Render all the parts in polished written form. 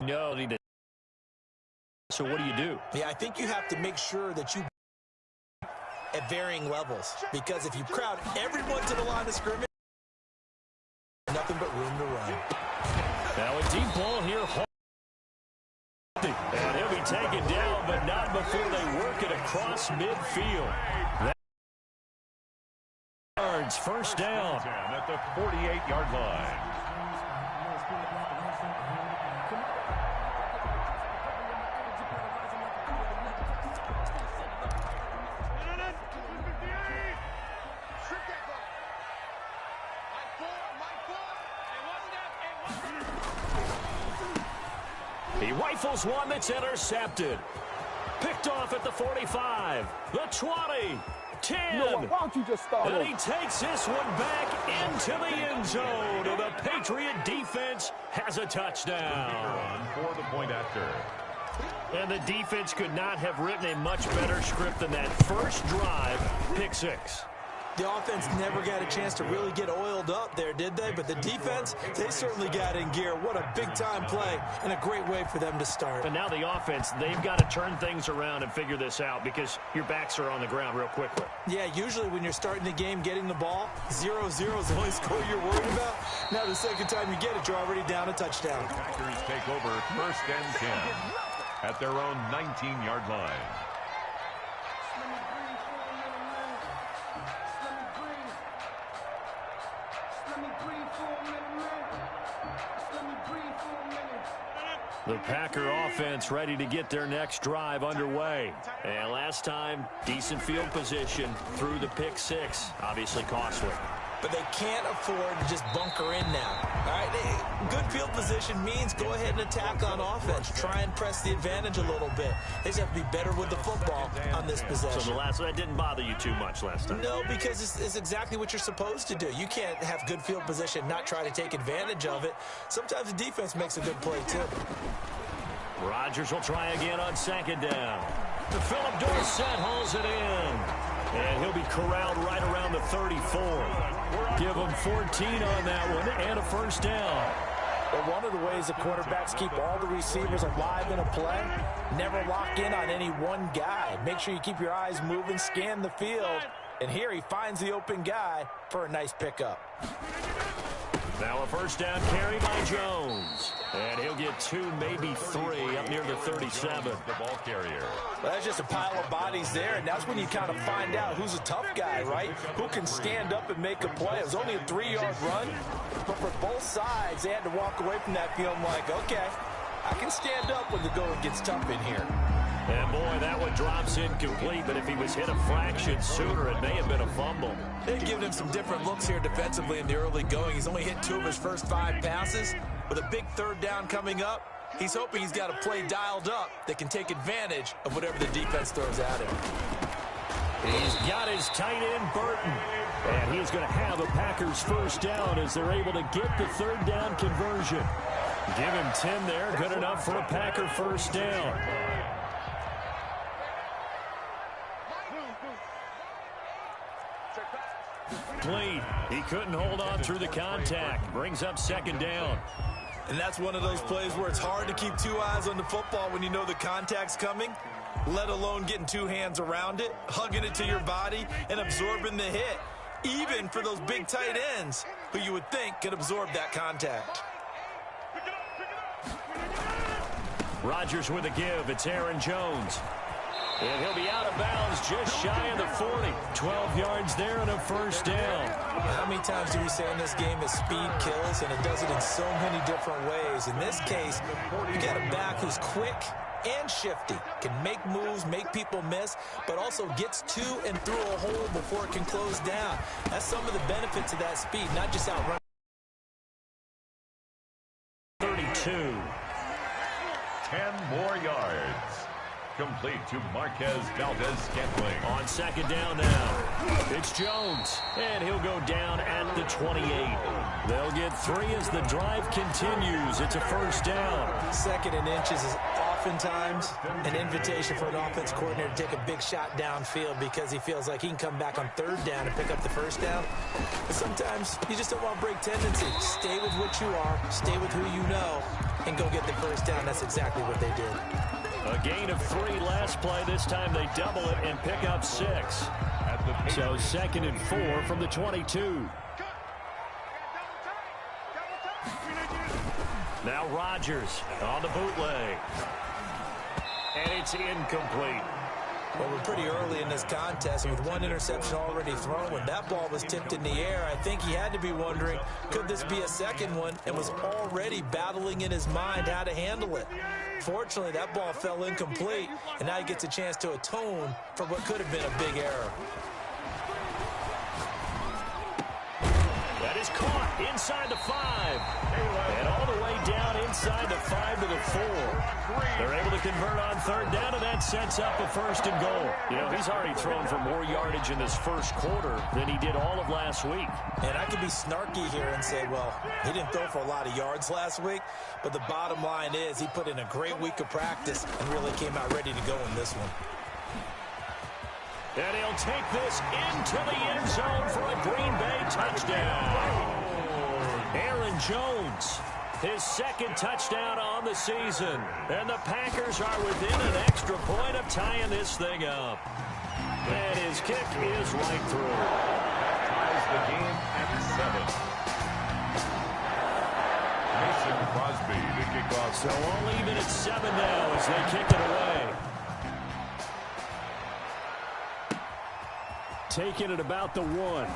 No, so what do? Yeah, I think you have to make sure that you at varying levels, because if you crowd everyone to the line of scrimmage, nothing but room to run. Now a deep ball here. And he'll be taken down, but not before they work it across midfield. Yards, first down. At the 48-yard line. He rifles one that's intercepted. Picked off at the 45, the 20, 10. Why don't you just start And he takes this one back into the end zone. And the Patriot defense has a touchdown. For the point after. And the defense could not have written a much better script than that first drive, pick six. The offense never got a chance to really get oiled up there, did they? But the defense, they certainly got in gear. What a big-time play and a great way for them to start. And now the offense, they've got to turn things around and figure this out because your backs are on the ground real quickly. Yeah, usually when you're starting the game getting the ball, 0-0 is the only score you're worried about. Now the second time you get it, you're already down a touchdown. The Packers take over 1st and 10 at their own 19-yard line. The Packer offense ready to get their next drive underway. And last time, decent field position through the pick six. Obviously costly. But they can't afford to just bunker in now. All right, good field position means go ahead and attack on offense. Try and press the advantage a little bit. They just have to be better with the football on this possession. So that didn't bother you too much last time? No, because it's exactly what you're supposed to do. You can't have good field position, not try to take advantage of it. Sometimes the defense makes a good play, too. Rodgers will try again on second down. Philip Dorsett hauls it in. And he'll be corralled right around the 34. Give him 14 on that one and a first down. Well, one of the ways the quarterbacks keep all the receivers alive in a play, never lock in on any one guy. Make sure you keep your eyes moving, scan the field. And here he finds the open guy for a nice pickup. Now a first down carry by Jones. And he'll get 2, maybe 3 up near the 37. The ball carrier. Well, that's just a pile of bodies there, and that's when you kind of find out who's a tough guy, right? Who can stand up and make a play. It was only a 3-yard run, but for both sides, they had to walk away from that feeling like, okay, I can stand up when the going gets tough in here. And boy, that one drops incomplete, but if he was hit a fraction sooner, it may have been a fumble. They've given him some different looks here defensively in the early going. He's only hit 2 of his first 5 passes. With a big third down coming up, he's hoping he's got a play dialed up that can take advantage of whatever the defense throws at him. He's got his tight end, Burton. And he's going to have a Packers first down as they're able to get the third down conversion. Give him 10 there, good enough for a Packer first down. He couldn't hold on through the contact. Brings up second down. And that's one of those plays where it's hard to keep 2 eyes on the football when you know the contact's coming, let alone getting 2 hands around it, hugging it to your body, and absorbing the hit, even for those big tight ends who you would think could absorb that contact. Rodgers with a give. It's Aaron Jones. And he'll be out of bounds just shy of the 40. 12 yards there and a first down. How many times do we say in this game that speed kills, and it does it in so many different ways? In this case, you got a back who's quick and shifty, can make moves, make people miss, but also gets to and through a hole before it can close down. That's some of the benefits of that speed, not just outrun. 32. 10 more yards. Complete to Marquez Valdez-Scantling. On second down now. It's Jones. And he'll go down at the 28. They'll get 3 as the drive continues. It's a first down. 2nd and inches is oftentimes an invitation for an offense coordinator to take a big shot downfield because he feels like he can come back on 3rd down and pick up the first down. But sometimes you just don't want to break tendency. Stay with what you are. Stay with who you know. and go get the first down. That's exactly what they did. A gain of 3 last play. This time they double it and pick up 6. So 2nd and 4 from the 22. Now Rodgers on the bootleg. And it's incomplete. Well, we're pretty early in this contest, and with 1 interception already thrown, when that ball was tipped in the air, I think he had to be wondering, could this be a second one, and was already battling in his mind how to handle it. Fortunately, that ball fell incomplete, and now he gets a chance to atone for what could have been a big error. That is caught inside the 5. And all the way down inside the 5 to the 4. They're able to convert on 3rd down, and that sets up a 1st and goal. You know, he's already thrown for more yardage in this first quarter than he did all of last week. And I could be snarky here and say, well, he didn't throw for a lot of yards last week, but the bottom line is he put in a great week of practice and really came out ready to go in this one. And he'll take this into the end zone for a Green Bay touchdown. Aaron Jones, his 2nd touchdown on the season. And the Packers are within an extra point of tying this thing up. And his kick is right through. Ties the game at 7. Mason Crosby to kick off. So all even at 7 now as they kick it away. Taking it about the 1.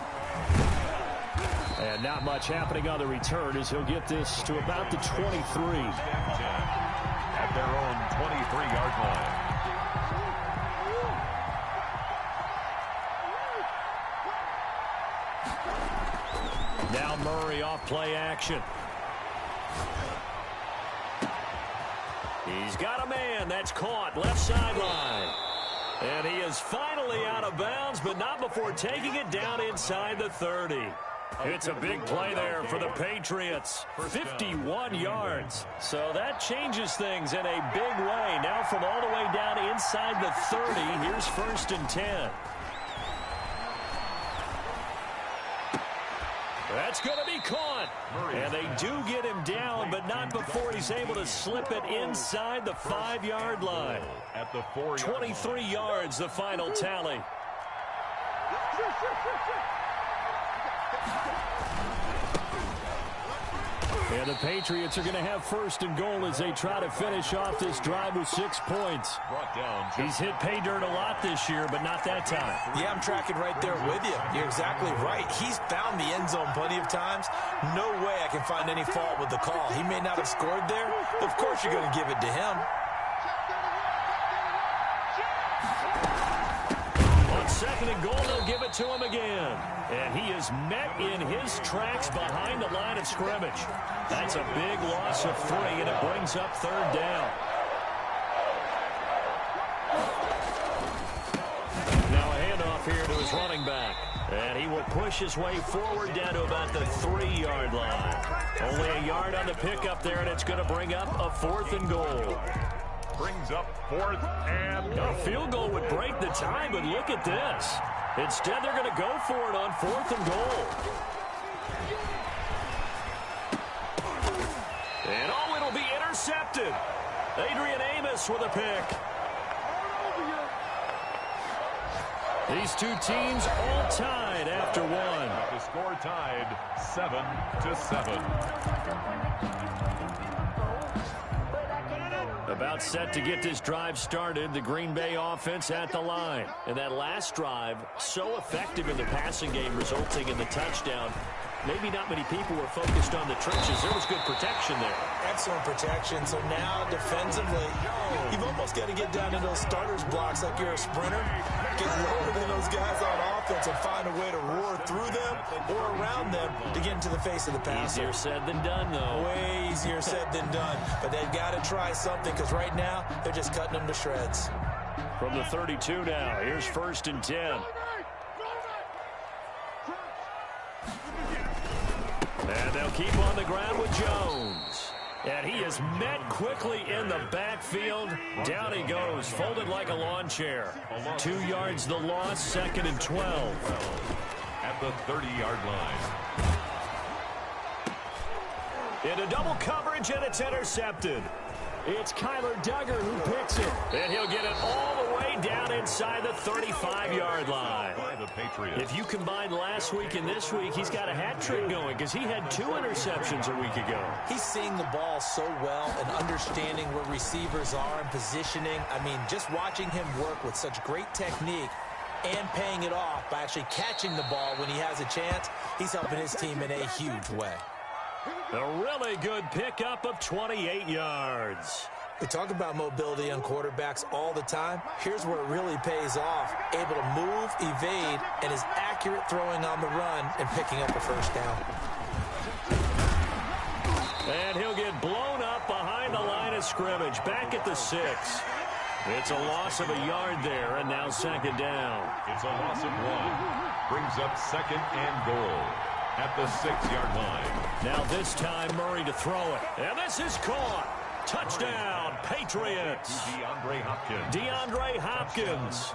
And not much happening on the return as he'll get this to about the 23. At their own 23-yard line. Now Murray off play action. He's got a man that's caught left sideline. And he is finally out of bounds, but not before taking it down inside the 30. It's a big play there for the Patriots. 51 yards. So that changes things in a big way. Now from all the way down inside the 30, here's 1st and 10. That's going to be caught. And they do get him down, but not before he's able to slip it inside the 5-yard line. At the 4-yard 23 yards, the final tally. And the Patriots are going to have 1st and goal as they try to finish off this drive with 6 points. brought down. He's hit pay dirt a lot this year, but not that time. Yeah, I'm tracking right there with you. You're exactly right. He's found the end zone plenty of times. No way I can find any fault with the call. He may not have scored there, but of course you're going to give it to him. On 2nd and goal, they'll give it to him again. And he is met in his tracks behind the line of scrimmage. That's a big loss of 3, and it brings up 3rd down. Now a handoff here to his running back. And he will push his way forward down to about the 3-yard line. Only a yard on the pickup there, and it's going to bring up a 4th and goal. Brings up 4th and A field goal would break the tie, but look at this. Instead, they're going to go for it on 4th and goal. And oh, it'll be intercepted. Adrian Amos with a pick. These two teams all tied after 1. the score tied 7-7. About set to get this drive started, the Green Bay offense at the line. And that last drive, so effective in the passing game, resulting in the touchdown. Maybe not many people were focused on the trenches. There was good protection there. Excellent protection. So now defensively, you've almost got to get down to those starters blocks like you're a sprinter. Get lower than those guys on offense and find a way to roar through them or around them to get into the face of the passer. Easier said than done, though. Way easier said than done. But they've got to try something because right now they're just cutting them to shreds. From the 32 now, here's 1st and 10. And they'll keep on the ground with Jones. And he is met quickly in the backfield. Down he goes, folded like a lawn chair. 2 yards the loss, 2nd and 12. At the 30-yard line. Into double coverage, and it's intercepted. It's Kyler Duggar who picks it. And he'll get it all the way down inside the 35-yard line. If you combine last week and this week, he's got a hat trick going because he had 2 interceptions a week ago. He's seeing the ball so well and understanding where receivers are and positioning. I mean, just watching him work with such great technique and paying it off by actually catching the ball when he has a chance, he's helping his team in a huge way. A really good pickup of 28 yards. We talk about mobility on quarterbacks all the time. Here's where it really pays off. Able to move, evade, and is accurate throwing on the run and picking up a first down. And he'll get blown up behind the line of scrimmage. Back at the 6. It's a loss of a yard there, and now second down. It's a loss of 1. Brings up second and goal at the 6-yard line. Now this time Murray to throw it. And this is caught. Touchdown, Patriots. DeAndre Hopkins. DeAndre Hopkins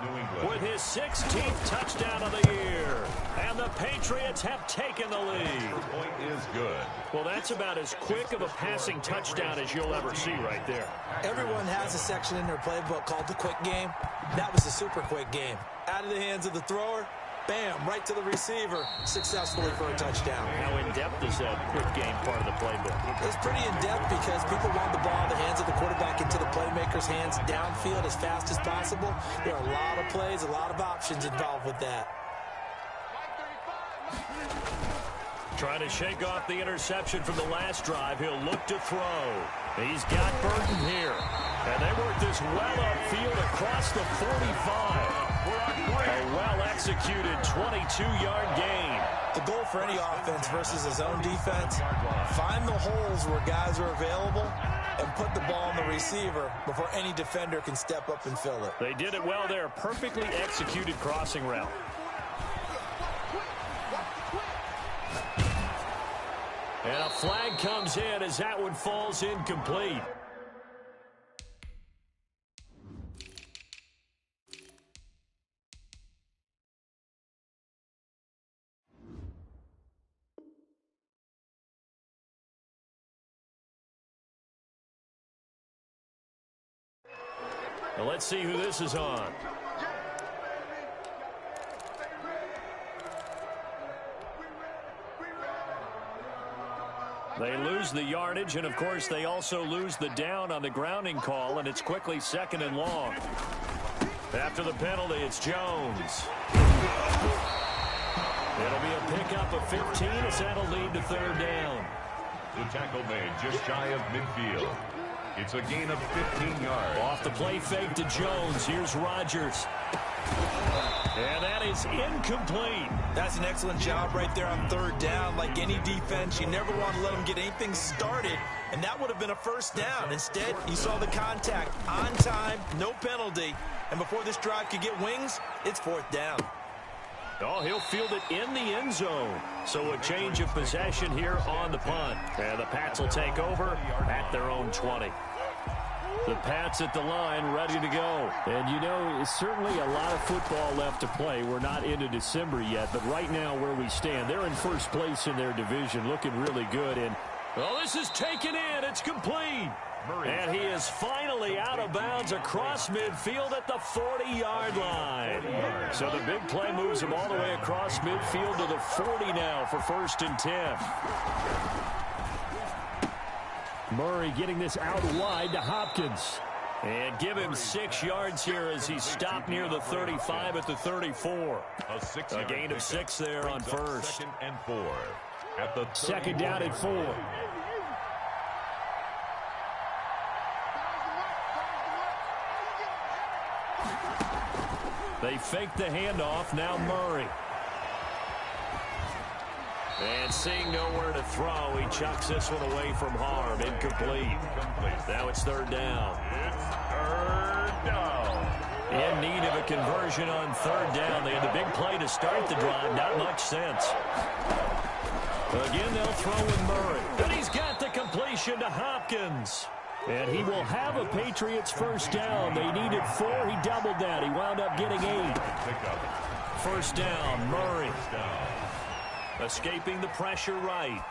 with his 16th touchdown of the year. And the Patriots have taken the lead. Point is good. Well, that's about as quick of a passing touchdown as you'll ever see right there. Everyone has a section in their playbook called the quick game. That was a super quick game. Out of the hands of the thrower, bam, right to the receiver, successfully for a touchdown. How in-depth is that quick game part of the playbook? It's pretty in-depth because people want the ball in the hands of the quarterback into the playmaker's hands downfield as fast as possible. There are a lot of plays, a lot of options involved with that. Trying to shake off the interception from the last drive. He'll look to throw. He's got Burton here. And they work this well upfield across the 45. A well-executed 22-yard gain. The goal for any offense versus his own defense, find the holes where guys are available and put the ball on the receiver before any defender can step up and fill it. They did it well there. Perfectly executed crossing route. And a flag comes in as that one falls incomplete. Now let's see who this is on. They lose the yardage, and of course they also lose the down on the grounding call, and it's quickly second and long. After the penalty, it's Jones. It'll be a pickup of 15 as that'll lead to third down. The tackle made just shy of midfield. It's a gain of 15 yards. Off the play fake to Jones. Here's Rodgers. And that is incomplete. That's an excellent job right there on third down. Like any defense, you never want to let them get anything started, and that would have been a first down. Instead, you saw the contact on time, no penalty, and before this drive could get wings, it's fourth down. Oh, he'll field it in the end zone. So a change of possession here on the punt. And the Pats will take over at their own 20. The Pats at the line, ready to go. And, you know, it's certainly a lot of football left to play. We're not into December yet, but right now where we stand, they're in first place in their division, looking really good. And oh, this is taken in. It's complete. And he is finally out of bounds across midfield at the 40-yard line. So the big play moves him all the way across midfield to the 40 now for 1st and 10. Murray getting this out wide to Hopkins. And give him 6 yards here as he stopped near the 35 at the 34. A gain of 6 there on first. Second and 4. At the second down and 4. They fake the handoff. Now Murray. And seeing nowhere to throw, he chucks this one away from harm. Incomplete. Now it's third down. It's third down. In need of a conversion on third down. They had the big play to start the drive. Not much sense. Again, they'll throw with Murray. And he's got the completion to Hopkins. And he will have a Patriots first down. They needed 4. He doubled that. He wound up getting 8. First down, Murray. Escaping the pressure right.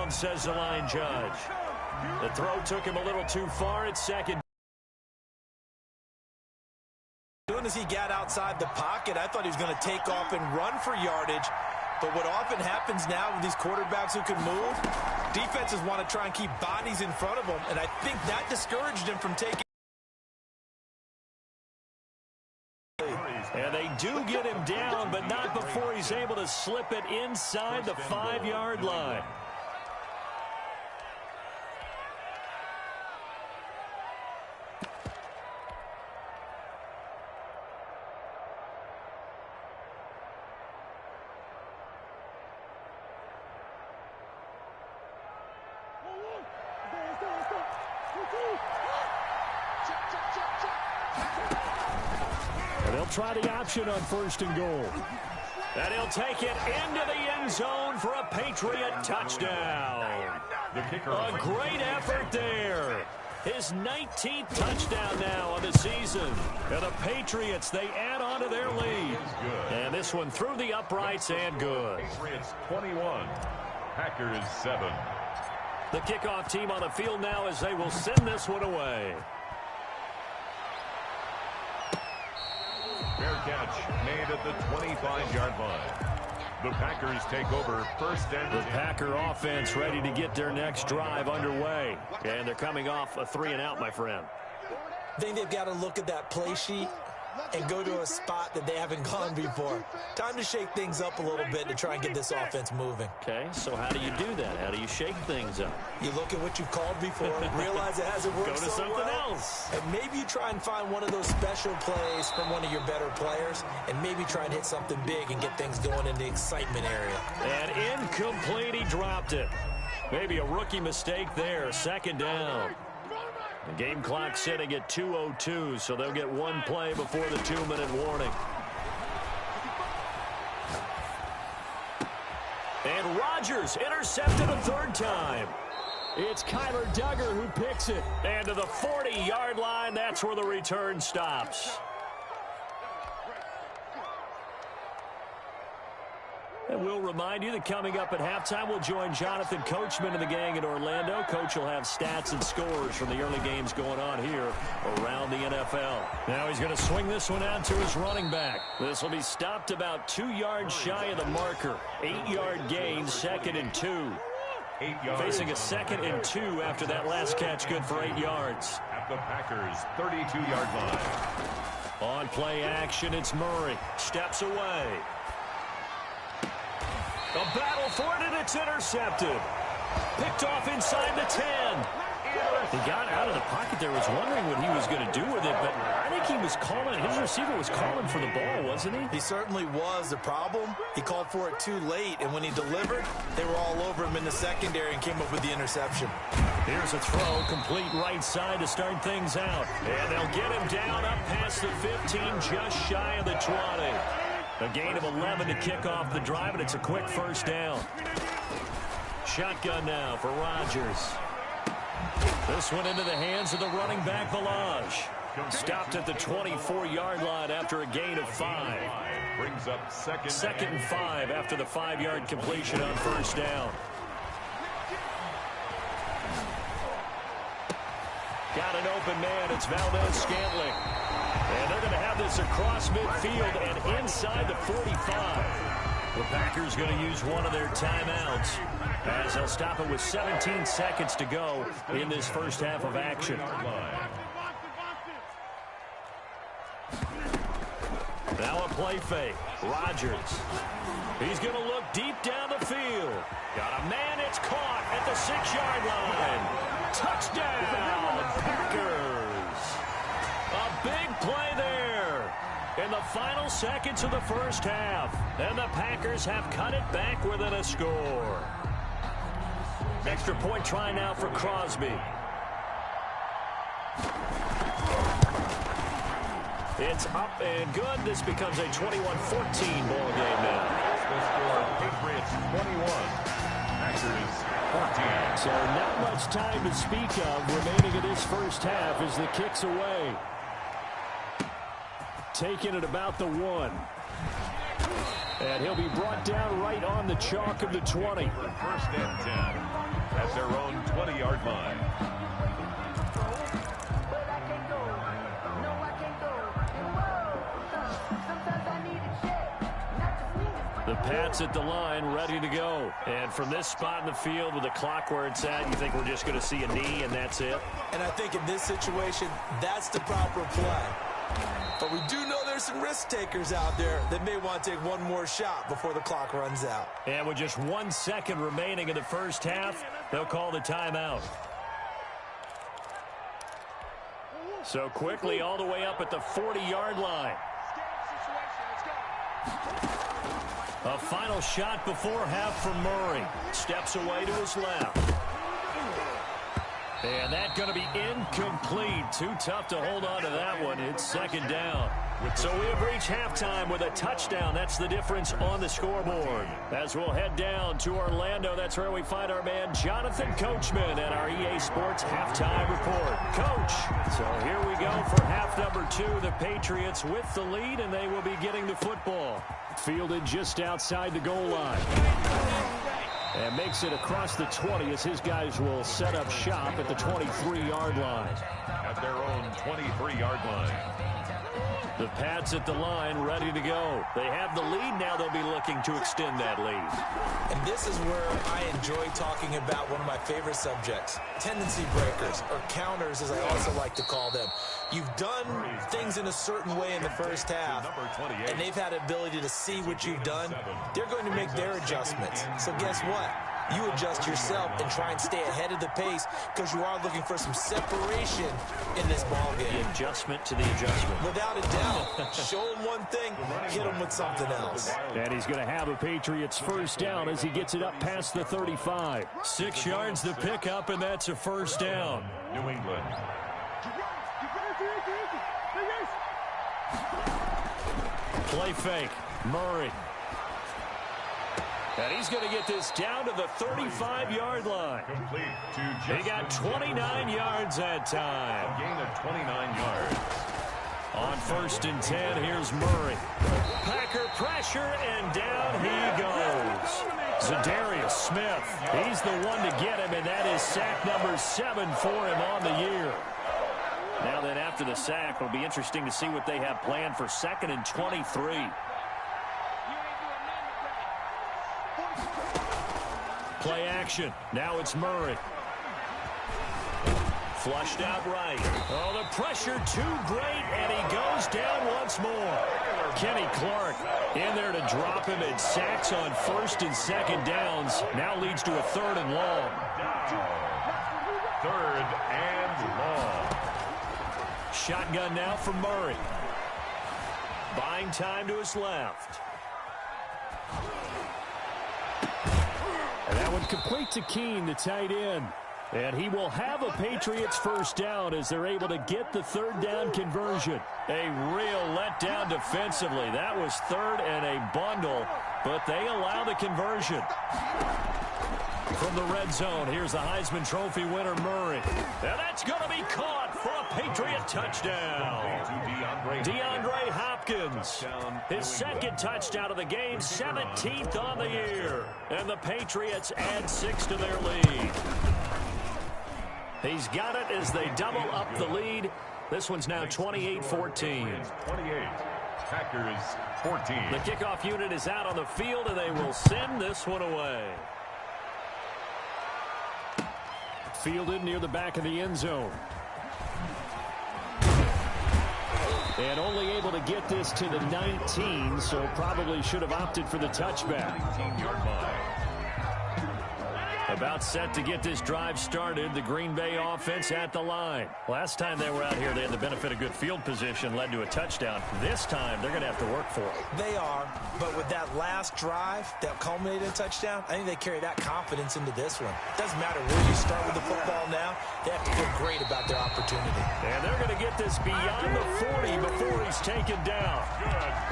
down, says the line judge. The throw took him a little too far. It's second. As soon as he got outside the pocket, I thought he was going to take off and run for yardage. But what often happens now with these quarterbacks who can move, defenses want to try and keep bodies in front of them, and I think that discouraged him from taking. And they do get him down, but not before he's able to slip it inside the 5-yard line. They'll try the option on 1st and goal. And he'll take it into the end zone for a Patriot touchdown. A great effort there. His 19th touchdown now on the season. And the Patriots, they add on to their lead. And this one through the uprights and good. Patriots 21, Packers 7. The kickoff team on the field now as they will send this one away. Fair catch made at the 25-yard line. The Packers take over 1st and 10. The Packer offense ready to get their next drive underway. And they're coming off a 3-and-out, my friend. I think they've got to look at that play sheet and go to a spot that they haven't gone before. Time to shake things up a little bit to try and get this offense moving. Okay, so how do you do that? How do you shake things up? You look at what you've called before, realize it hasn't worked Go to so something well, else. and maybe you try and find one of those special plays from one of your better players, and maybe try and hit something big and get things going in the excitement area. And incomplete, he dropped it. Maybe a rookie mistake there, 2nd down. The game clock sitting at 2:02, so they'll get one play before the 2-minute warning. And Rodgers intercepted a 3rd time. It's Kyler Duggar who picks it. And to the 40-yard line, that's where the return stops. And we'll remind you that coming up at halftime, we'll join Jonathan Coachman and the gang in Orlando. Coach will have stats and scores from the early games going on here around the NFL. Now he's going to swing this one out to his running back. This will be stopped about 2 yards shy of the marker. 8-yard gain, 2nd and 2. 8 yards. Facing a 2nd and 2 after that last catch, good for 8 yards. At the Packers' 32-yard line. On play action, it's Murray. Steps away. A battle for it, and it's intercepted. Picked off inside the 10. He got out of the pocket there, was wondering what he was going to do with it, but I think he was calling, his receiver was calling for the ball, wasn't he? He certainly was. The problem, he called for it too late, and when he delivered, they were all over him in the secondary and came up with the interception. Here's a throw, complete right side to start things out. And they'll get him down up past the 15, just shy of the 20. A gain of 11 to kick off the drive, and it's a quick 1st down. Shotgun now for Rodgers. This one into the hands of the running back, Ballage. Stopped at the 24-yard line after a gain of 5. Brings up 2nd and 5 after the 5-yard completion on 1st down. Got an open man. It's Valdez-Scantling. And they're going to have this across midfield and inside the 45. The Packers going to use one of their timeouts as they'll stop it with 17 seconds to go in this first half of action. Now a play fake. Rodgers. He's going to look deep down the field. Got a man. It's caught at the 6-yard line. Touchdown, Packers. A big play there in the final seconds of the first half. And the Packers have cut it back within a score. Extra point try now for Crosby. It's up and good. This becomes a 21-14 ball game now. The score, Patriots 21, Packers 14. So not much time to speak of remaining in this first half as the kick's away. Taking it about the 1. And he'll be brought down right on the chalk of the 20. 1st and 10. 15-yard line. The Pats at the line, ready to go. And from this spot in the field with the clock where it's at, you think we're just going to see a knee and that's it? And I think in this situation, that's the proper play. But we do know there's some risk takers out there that may want to take one more shot before the clock runs out. And with just 1 second remaining in the first half, they'll call the timeout. So quickly all the way up at the 40-yard line. A final shot before half from Murray. Steps away to his left. And that's going to be incomplete. Too tough to hold on to that one. It's second down. So we have reached halftime with a touchdown. That's the difference on the scoreboard. As we'll head down to Orlando, that's where we find our man Jonathan Coachman at our EA Sports Halftime Report. Coach, so here we go for half number 2. The Patriots with the lead, and they will be getting the football. Fielded just outside the goal line. And makes it across the 20 as his guys will set up shop at the 23-yard line. At their own 23-yard line. The Pats at the line, ready to go. They have the lead. Now they'll be looking to extend that lead. And this is where I enjoy talking about one of my favorite subjects, tendency breakers, or counters as I also like to call them. You've done things in a certain way in the first half, and they've had the ability to see what you've done. They're going to make their adjustments. So guess what? You adjust yourself and try and stay ahead of the pace because you are looking for some separation in this ball game. The adjustment to the adjustment. Without a doubt. Show him one thing, hit him with something else. And he's going to have a Patriots first down as he gets it up past the 35. 6 yards the pickup, and that's a first down. New England. Play fake. Murray. And he's going to get this down to the 35-yard line. Complete to He got 29 yards that time. a gain of 29 yards. On 1st and 10, here's Murray. Packer pressure, and down he goes. Zadarius Smith, he's the one to get him, and that is sack number 7 for him on the year. Now then, after the sack, it'll be interesting to see what they have planned for 2nd and 23. Play action. Now it's Murray. Flushed out right. Oh, the pressure too great, and he goes down once more. Kenny Clark in there to drop him, and sacks on 1st and 2nd downs. Now leads to a 3rd and long. 3rd and long. Shotgun now for Murray. Buying time to his left. And that one complete to Keene, the tight end. And he will have a Patriots first down as they're able to get the 3rd down conversion. A real letdown defensively. That was 3rd and a bundle, but they allow the conversion. From the red zone, here's the Heisman Trophy winner, Murray. And that's going to be caught for a Patriot touchdown. DeAndre Hopkins, his 2nd touchdown of the game, 17th on the year. And the Patriots add 6 to their lead. He's got it as they double up the lead. This one's now 28-14. 28. Packers 14. The kickoff unit is out on the field, and they will send this one away. Fielded near the back of the end zone. And only able to get this to the 19, so probably should have opted for the touchback. 19-yard line. About set to get this drive started. The Green Bay offense at the line. Last time they were out here, they had the benefit of good field position, led to a touchdown. This time, they're going to have to work for it. They are, but with that last drive that culminated in a touchdown, I think they carry that confidence into this one. Doesn't matter where you start with the football now, they have to feel great about their opportunity. And they're going to get this beyond the 40 before he's taken down.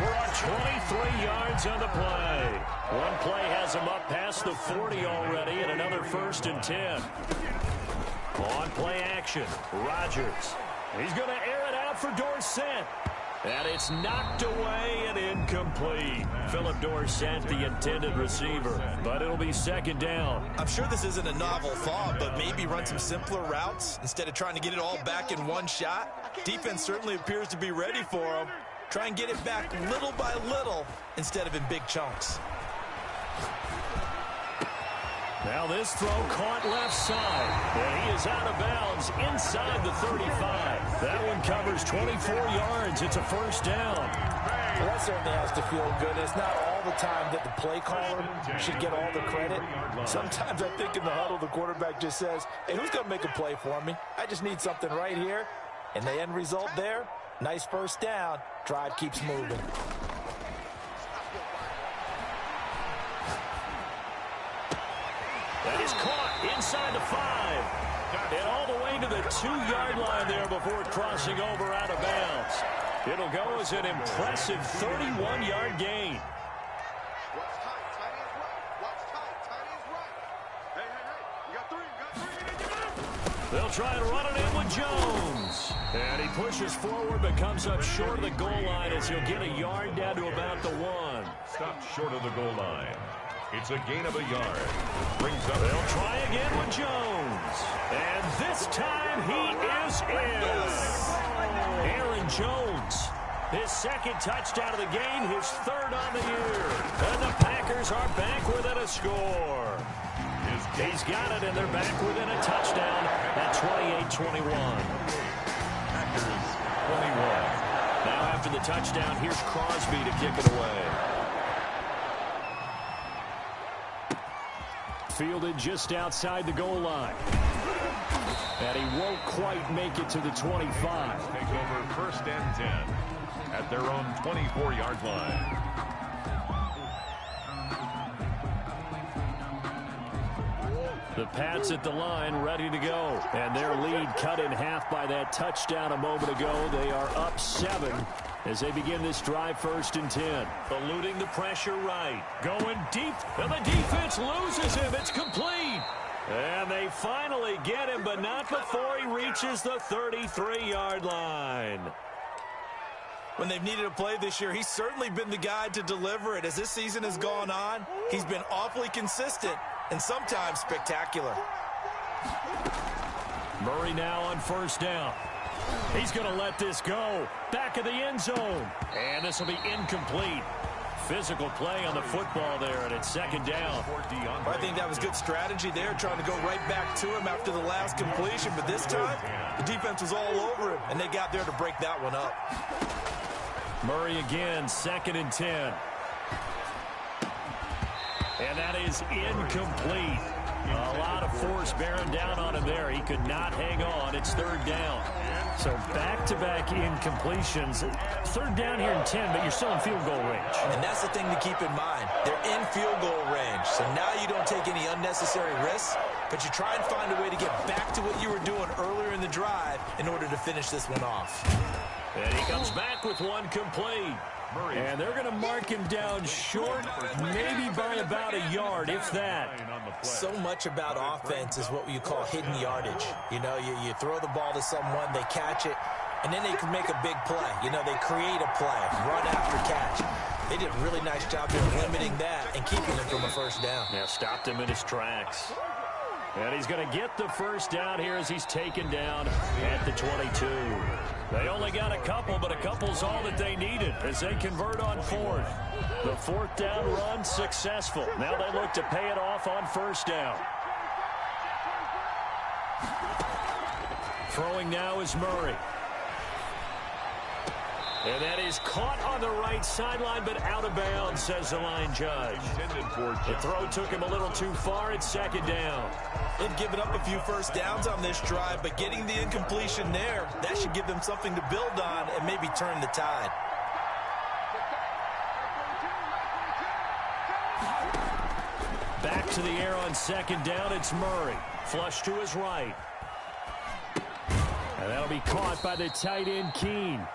We're on 23 yards on the play. One play has him up past the 40 already, and another 1st and 10. On play action, Rodgers. He's going to air it out for Dorsett. And it's knocked away and incomplete. Philip Dorsett, the intended receiver. But it'll be second down. I'm sure this isn't a novel thought, but maybe run some simpler routes instead of trying to get it all back in one shot. Defense certainly appears to be ready for him. Try and get it back little by little instead of in big chunks. Now this throw caught left side, and he is out of bounds inside the 35. That one covers 24 yards. It's a first down. Well, that certainly has to feel good. It's not all the time that the play caller should get all the credit. Sometimes I think in the huddle, the quarterback just says, hey, who's going to make a play for me? I just need something right here. And the end result there, nice first down. Drive keeps moving. That is caught inside the 5. And all the way to the 2-yard line there before crossing over out of bounds. It'll go as an impressive 31-yard gain. They'll try and run it in with Jones. And he pushes forward but comes up short of the goal line as he'll get a yard down to about the 1. Stopped short of the goal line. It's a gain of a yard. Brings up. They'll try again with Jones. And this time he is in. Aaron Jones, his second touchdown of the game, his third on the year. And the Packers are back within a score. He's got it, and they're back within a touchdown at 28-21. Packers 21. Now after the touchdown, here's Crosby to kick it away. Fielded just outside the goal line. And he won't quite make it to the 25. Take over first and 10 at their own 24-yard line. The Pats at the line ready to go. And their lead cut in half by that touchdown a moment ago. They are up 7 as they begin this drive first and 10. Eluding the pressure right. Going deep. And the defense loses him. It's complete. And they finally get him, but not before he reaches the 33-yard line. When they've needed a play this year, he's certainly been the guy to deliver it. As this season has gone on, he's been awfully consistent and sometimes spectacular. Murray now on first down. He's going to let this go. Back of the end zone. And this will be incomplete. Physical play on the football there, and it's second down. I think that was good strategy there, trying to go right back to him after the last completion. But this time, the defense was all over him, and they got there to break that one up. Murray again, second and 10. And that is incomplete. A lot of force bearing down on him there. He could not hang on. It's third down. So back-to-back incompletions. Third down here in 10, but you're still in field goal range. And that's the thing to keep in mind. They're in field goal range. So now you don't take any unnecessary risks, but you try and find a way to get back to what you were doing earlier in the drive in order to finish this one off. And he comes back with one complete. And they're going to mark him down short, maybe by about a yard, if that. So much about offense is what you call hidden yardage. You know, you throw the ball to someone, they catch it, and then they can make a big play. You know, they create a play, run after catch. They did a really nice job there limiting that and keeping him from a first down. Yeah, stopped him in his tracks. And he's going to get the first down here as he's taken down at the 22. They only got a couple, but a couple's all that they needed as they convert on fourth. The fourth down run successful. Now they look to pay it off on first down. Throwing now is Murray. And that is caught on the right sideline, but out of bounds, says the line judge. The throw took him a little too far. It's second down. They've given up a few first downs on this drive, but getting the incompletion there, that should give them something to build on and maybe turn the tide. Back to the air on second down. It's Murray. Flush to his right. And that'll be caught by the tight end, Keene.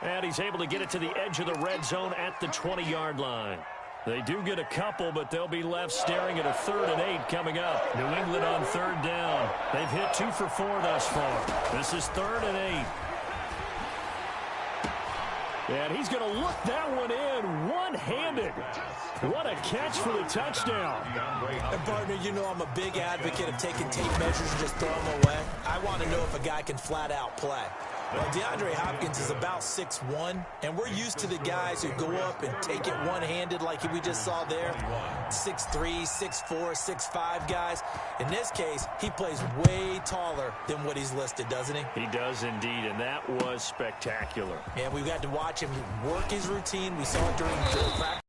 And he's able to get it to the edge of the red zone at the 20-yard line. They do get a couple, but they'll be left staring at a 3rd and 8 coming up. New England on third down. They've hit 2 for 4 thus far. This is 3rd and 8. And he's going to look that one in one-handed. What a catch for the touchdown. And partner, you know I'm a big advocate of taking tape measures and just throwing them away. I want to know if a guy can flat out play. Well, DeAndre Hopkins is about 6'1", and we're used to the guys who go up and take it one-handed like we just saw there. 6'3", 6'4", 6'5" guys. In this case, he plays way taller than what he's listed, doesn't he? He does indeed, and that was spectacular. And we've got to watch him work his routine. We saw it during practice.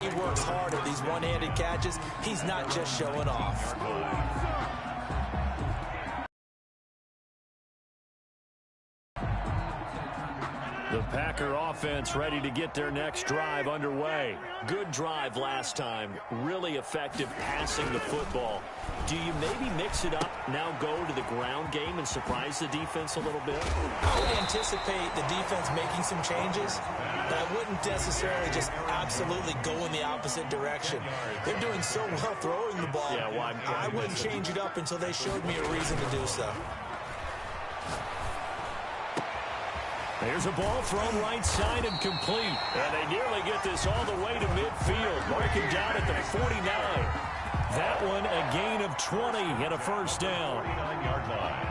He works hard at these one-handed catches. He's not just showing off. The Packer offense ready to get their next drive underway. Good drive last time. Really effective passing the football. Do you maybe mix it up, now go to the ground game and surprise the defense a little bit? I would anticipate the defense making some changes, but I wouldn't necessarily just absolutely go in the opposite direction. They're doing so well throwing the ball. Yeah, well, I wouldn't change it up until they showed me a reason to do so. There's a ball thrown right side and complete. And they nearly get this all the way to midfield. Marking down at the 49. That one a gain of 20 and a first down. 49-yard line.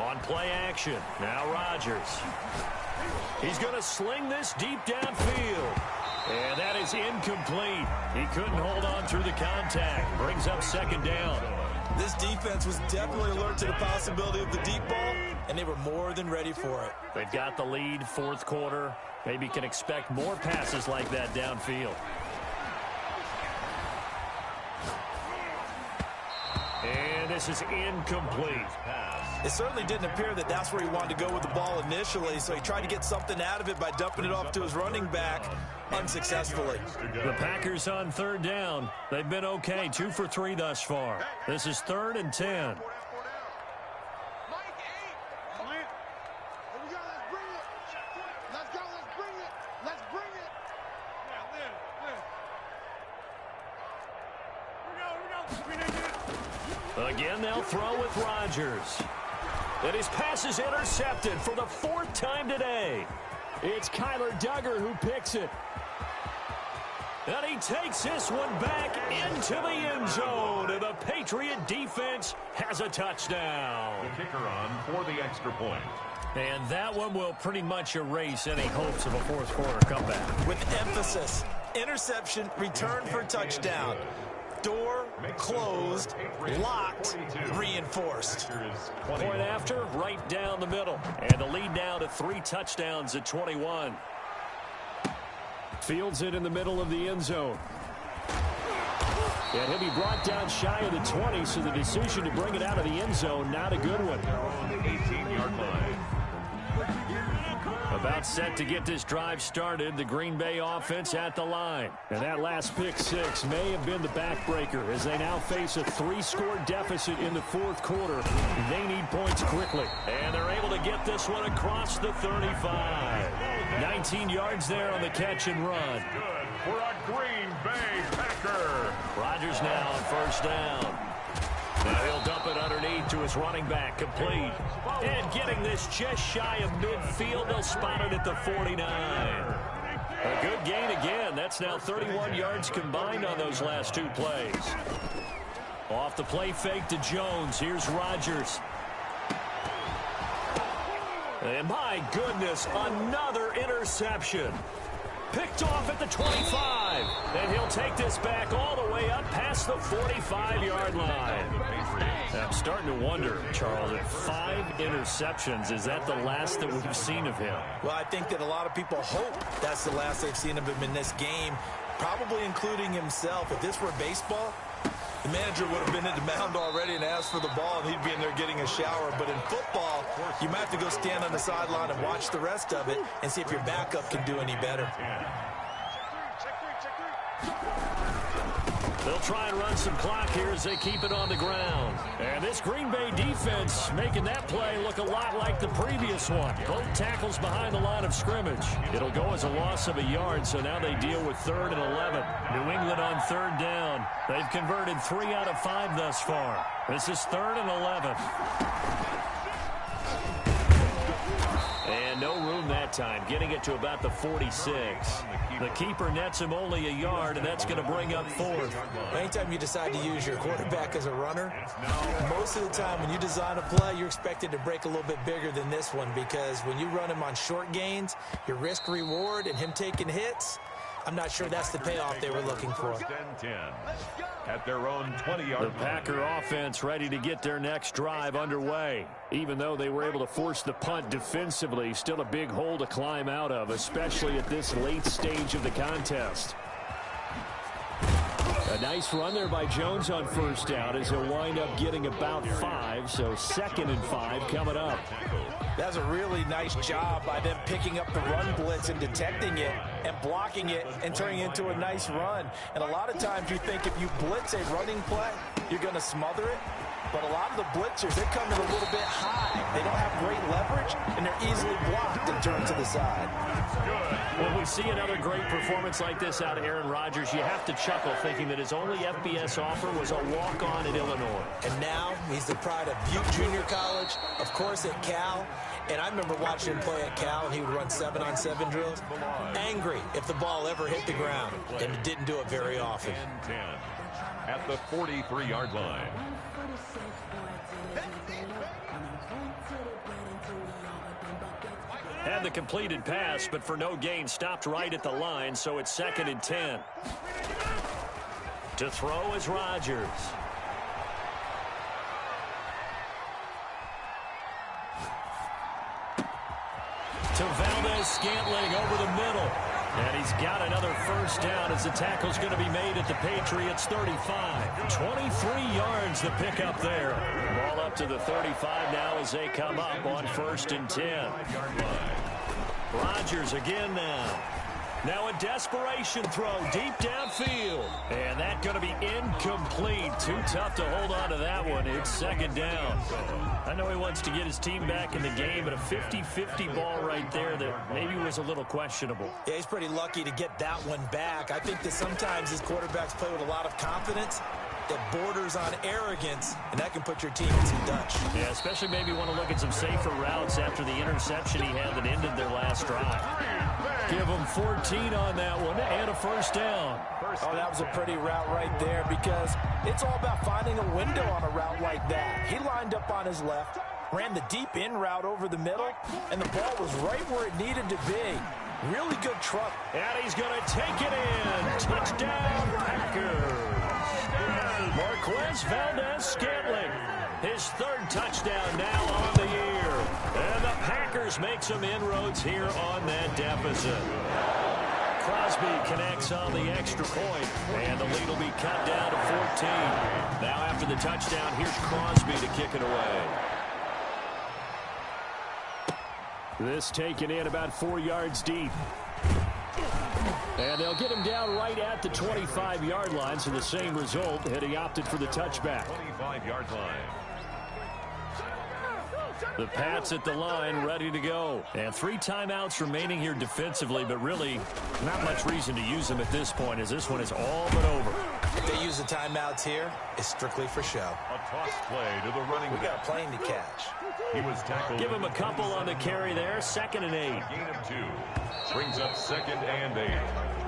On play action. Now Rodgers. He's going to sling this deep downfield. And that is incomplete. He couldn't hold on through the contact. Brings up second down. This defense was definitely alert to the possibility of the deep ball, and they were more than ready for it. They've got the lead, fourth quarter. Maybe can expect more passes like that downfield. And this is incomplete. It certainly didn't appear that that's where he wanted to go with the ball initially, so he tried to get something out of it by dumping it off to his running back unsuccessfully. The Packers on third down. They've been okay, 2 for 3 thus far. This is 3rd and 10. Again, they'll throw with Rodgers. And his pass is intercepted for the 4th time today. It's Kyler Duggar who picks it. And he takes this one back into the end zone. And the Patriot defense has a touchdown. The kicker on for the extra point. And that one will pretty much erase any hopes of a fourth quarter comeback. With emphasis, interception, return for touchdown. Door closed, locked, reinforced. Point after, right down the middle. And the lead now to 3 touchdowns at 21. Fields it in the middle of the end zone. And he'll be brought down shy of the 20, so the decision to bring it out of the end zone, not a good one. 18-yard line. About set to get this drive started, the Green Bay offense at the line. And that last pick six may have been the backbreaker as they now face a 3-score deficit in the fourth quarter. They need points quickly. And they're able to get this one across the 35. 19 yards there on the catch and run. Good for a Green Bay Packer. Rodgers now on first down. Now he'll dump it underneath to his running back, complete. And getting this just shy of midfield, they'll spot it at the 49. A good gain again. That's now 31 yards combined on those last 2 plays. Off the play fake to Jones. Here's Rodgers. And my goodness, another interception. Picked off at the 25. And he'll take this back all the way up past the 45-yard line. I'm starting to wonder, Charles, if 5 interceptions, is that the last that we've seen of him? Well, I think that a lot of people hope that's the last they've seen of him in this game, probably including himself. If this were baseball, the manager would have been at the mound already and asked for the ball, and he'd be in there getting a shower. But in football, you might have to go stand on the sideline and watch the rest of it and see if your backup can do any better. They'll try and run some clock here as they keep it on the ground. And this Green Bay defense making that play look a lot like the previous one. Both tackles behind the line of scrimmage. It'll go as a loss of a yard, so now they deal with 3rd and 11. New England on 3rd down. They've converted 3 out of 5 thus far. This is 3rd and 11. And no room that time, getting it to about the 46. The keeper nets him only a yard, and that's going to bring up 4th. Anytime you decide to use your quarterback as a runner, most of the time when you design a play, you're expected to break a little bit bigger than this one, because when you run him on short gains, your risk-reward and him taking hits, I'm not sure that's the payoff they were looking for. At their own 20-yard line. The Packer offense ready to get their next drive underway. Even though they were able to force the punt defensively, still a big hole to climb out of, especially at this late stage of the contest. A nice run there by Jones on 1st down as he'll wind up getting about 5, so 2nd and 5 coming up. That's a really nice job by them picking up the run blitz and detecting it and blocking it and turning it into a nice run. And a lot of times you think if you blitz a running play, you're going to smother it. But a lot of the blitzers, they're coming a little bit high. They don't have great leverage, and they're easily blocked and turned to the side. When we see another great performance like this out of Aaron Rodgers, you have to chuckle thinking that his only FBS offer was a walk-on at Illinois. And now he's the pride of Butte Junior College, of course at Cal. And I remember watching him play at Cal, and he would run 7-on-7 drills. Angry if the ball ever hit the ground, and didn't do it very often. 10 at the 43-yard line. Had the completed pass, but for no gain, stopped right at the line, so it's 2nd and 10. To throw is Rodgers. To Valdez-Scantling over the middle. And he's got another 1st down as the tackle's going to be made at the Patriots' 35. 23 yards the pickup there. Ball up to the 35 now as they come up on 1st and 10. Rodgers again now. Now a desperation throw deep downfield. And that's going to be incomplete. Too tough to hold on to that one. It's 2nd down. I know he wants to get his team back in the game, but a 50-50 ball right there that maybe was a little questionable. Yeah, he's pretty lucky to get that one back. I think that sometimes his quarterbacks play with a lot of confidence that borders on arrogance, and that can put your team in some Dutch. Yeah, especially maybe want to look at some safer routes after the interception he had that ended their last drive. Give him 14 on that one and a 1st down. Oh, that was a pretty route right there, because it's all about finding a window on a route like that. He lined up on his left, ran the deep in route over the middle, and the ball was right where it needed to be. Really good truck. And he's going to take it in. Touchdown, Packers. Marquez Valdez-Scantling, his 3rd touchdown now on the year. And the Packers make some inroads here on that deficit. Crosby connects on the extra point, and the lead will be cut down to 14. Now after the touchdown, here's Crosby to kick it away. This taken in about 4 yards deep. And they'll get him down right at the 25-yard line, so the same result, and he opted for the touchback. 25-yard line. The Pats at the line, ready to go. And 3 timeouts remaining here defensively, but really not much reason to use them at this point, as this one is all but over. If they use the timeouts here, it's strictly for show. A toss play to the running back. We got a plane to catch. He was tackled. Give him a couple on the carry there. 2nd and 8. Gain of 2. Brings up 2nd and 8.